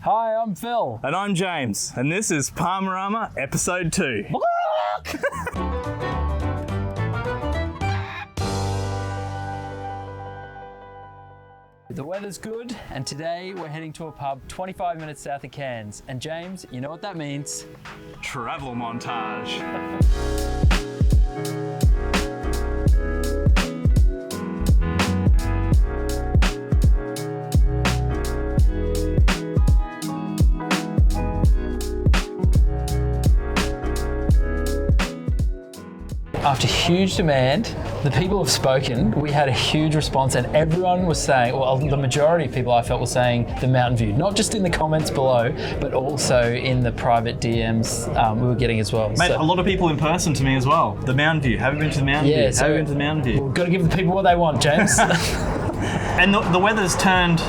Hi, I'm Phil. And I'm James, and this is Parmarama Episode 2. The weather's good, and today we're heading to a pub 25 minutes south of Cairns. And James, you know what that means? Travel montage. After huge demand, the people have spoken. We had a huge response, and everyone was saying, well, the majority of people I felt were saying the Mountain View, not just in the comments below, but also in the private DMs we were getting as well. Mate, a lot of people in person to me as well. The Mountain View. Have you been to the Mountain View? So have you been to the Mountain View? We've got to give the people what they want, James. And the weather's turned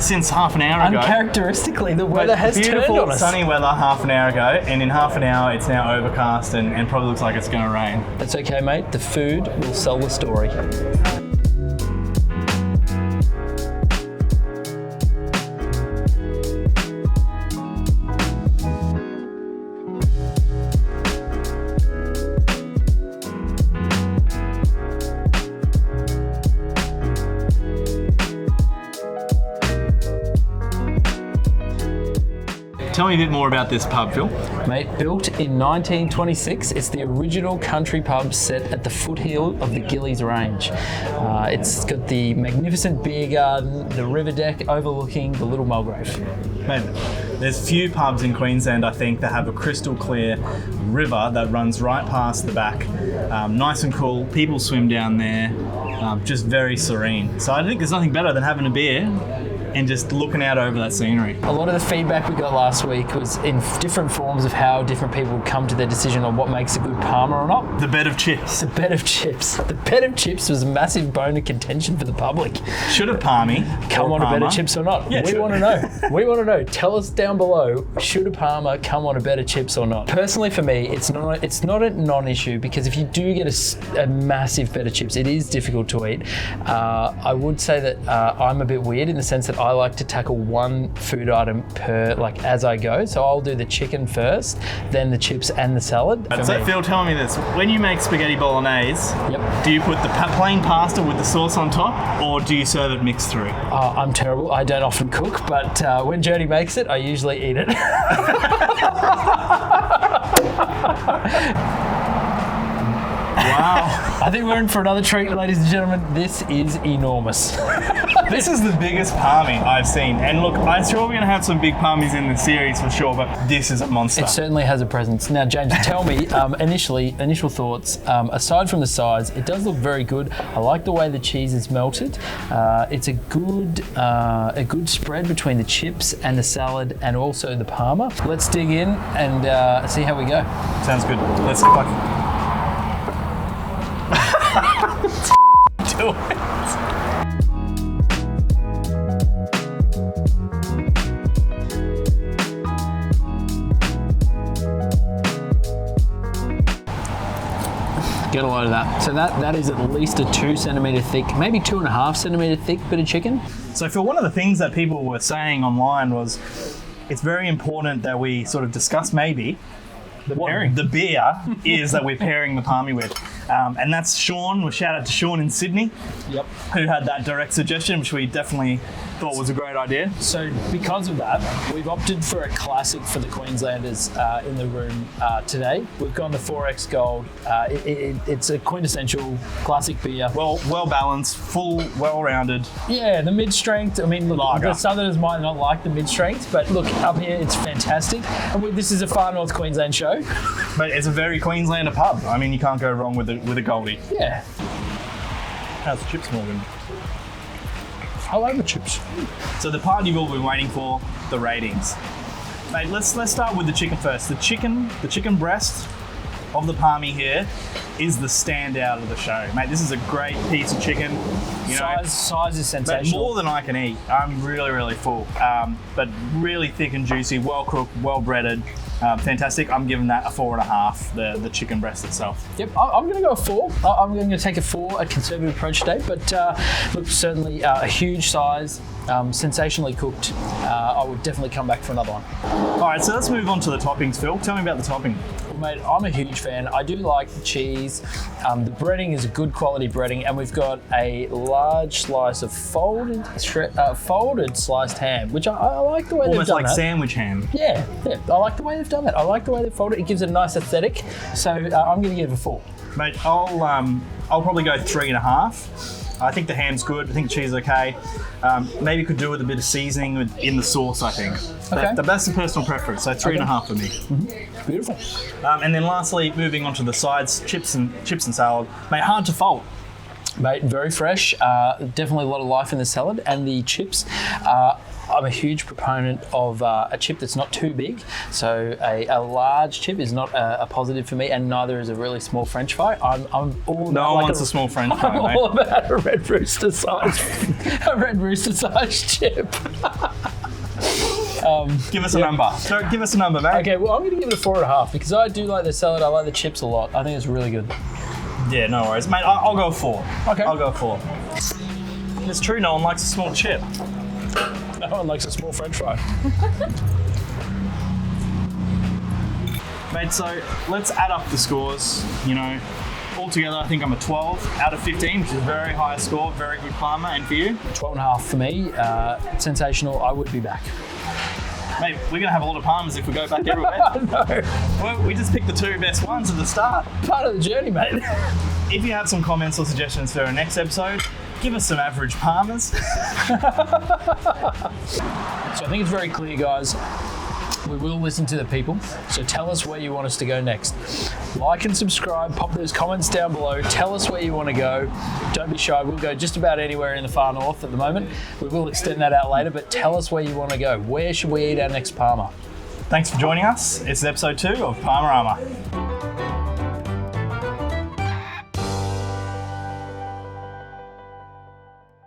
since half an hour ago. Uncharacteristically, the weather has turned on us. Beautiful sunny weather half an hour ago, and in half an hour it's now overcast and probably looks like it's going to rain. That's okay, mate. The food will sell the story. Tell me a bit more about this pub, Phil. Mate, built in 1926, it's the original country pub set at the foothill of the Gillies Range. It's got the magnificent beer garden, the river deck overlooking the Little Mulgrave. Mate, there's few pubs in Queensland, I think, that have a crystal clear river that runs right past the back. Nice and cool, people swim down there, just very serene. So I think there's nothing better than having a beer and just looking out over that scenery. A lot of the feedback we got last week was in different forms of how different people would come to their decision on what makes a good Parma or not. The bed of chips. The bed of chips. The bed of chips was a massive bone of contention for the public. Should a Parmy come on a bed of chips or not? Yeah, we want to know. We want to know. Tell us down below, should a Parma come on a bed of chips or not? Personally, for me, it's not a non-issue, because if you do get a massive bed of chips, it is difficult to eat. I would say that I'm a bit weird in the sense that I like to tackle one food item per, as I go. So I'll do the chicken first, then the chips and the salad. So Phil, tell me this. When you make spaghetti bolognese, do you put the plain pasta with the sauce on top, or do you serve it mixed through? I'm terrible. I don't often cook, but when Jody makes it, I usually eat it. Wow. I think we're in for another treat, ladies and gentlemen. This is enormous. This is the biggest palmy I've seen. And look, I'm sure we're going to have some big palmies in the series for sure, but this is a monster. It certainly has a presence. Now, James, tell me, initial thoughts. Aside from the size, it does look very good. I like the way the cheese is melted. It's a good spread between the chips and the salad and also the Parma. Let's dig in and see how we go. Sounds good. Let's go. Do it. Get a load of that. So that is at least a 2 centimetre thick, maybe 2.5 centimetre thick bit of chicken. So Phil, one of the things that people were saying online was it's very important that we sort of discuss maybe what the beer is that we're pairing the palmy with. And that's Sean. We'll shout out to Sean in Sydney, who had that direct suggestion, which we definitely thought was a great idea. So because of that, we've opted for a classic for the Queenslanders in the room today. We've gone the 4X Gold. It's a quintessential classic beer. Well balanced, full, well-rounded. Yeah, the mid-strength. I mean, look, lager. The Southerners might not like the mid-strength, but look, up here it's fantastic. And this is a Far North Queensland show. But it's a very Queenslander pub. I mean, you can't go wrong with a Goldie. Yeah. How's the chips, Morgan? I like the chips. So the part you've all been waiting for, the ratings. Mate, let's start with the chicken first. The chicken breast of the palmy here is the standout of the show. Mate, this is a great piece of chicken. You know, Size is but sensational. more than I can eat. I'm really, really full. But really thick and juicy, well cooked, well breaded. Fantastic. I'm giving that a 4.5, the chicken breast itself. Yep, I'm going to go a 4. I'm going to take a 4, a conservative approach today, but look, certainly a huge size, sensationally cooked. I would definitely come back for another one. All right, so let's move on to the toppings, Phil. Tell me about the topping. Well, mate, I'm a huge fan. I do like the cheese. The breading is a good quality breading, and we've got a large slice of folded sliced ham, which I like the way Almost they've done like that. sandwich ham. Yeah, I like the way they've done that. I like the way they've folded it. It gives it a nice aesthetic. So I'm going to give it a 4. Mate, I'll probably go 3.5. I think the ham's good. I think the cheese is okay. Maybe could do with a bit of seasoning in the sauce, I think. Okay. That's a personal preference, so 3.5 for me. Mm-hmm. Beautiful. And then lastly, moving on to the sides, chips and salad. Mate, hard to fault. Mate, very fresh. Definitely a lot of life in the salad. And the chips, I'm a huge proponent of a chip that's not too big. So a large chip is not a positive for me, and neither is a really small French fry. I'm all about No one wants a small French fry, I'm mate. all about a red rooster size chip. Give us a number. So give us a number, mate. Okay, well, I'm going to give it a 4.5 because I do like the salad. I like the chips a lot. I think it's really good. Yeah, no worries. Mate, I'll go 4. Okay. I'll go 4. It's true, no one likes a small chip. No one likes a small French fry. Mate, so let's add up the scores. You know, altogether, I think I'm a 12 out of 15, which is a very high score, very good Parma. And for you? 12.5 for me. Sensational. I would be back. Mate, we're going to have a lot of Parmas if we go back everywhere. No, Well, we just picked the 2 best ones at the start. part of the journey, mate. If you have some comments or suggestions for our next episode, give us some average Parmas. So I think it's very clear, guys. We will listen to the people. So tell us where you want us to go next. Like and subscribe. Pop those comments down below. Tell us where you want to go. Don't be shy. We'll go just about anywhere in the far north at the moment. We will extend that out later, but tell us where you want to go. Where should we eat our next Parma? Thanks for joining us. It's episode 2 of Parmarama.